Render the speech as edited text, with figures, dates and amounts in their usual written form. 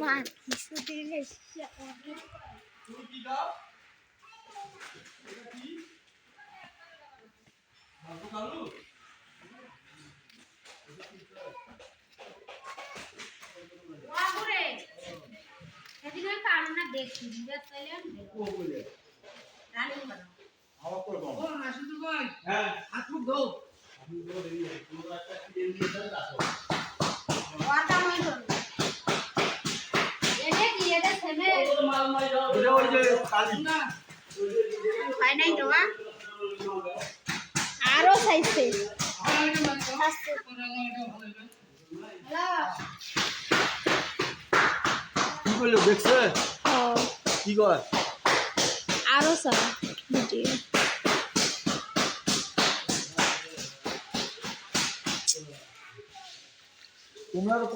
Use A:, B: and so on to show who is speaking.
A: আমার কিছু দিলে আরো চাইছে
B: কি করলো দেখছে কি কর
A: আরো চাই ভিডিও
B: তোমরা তো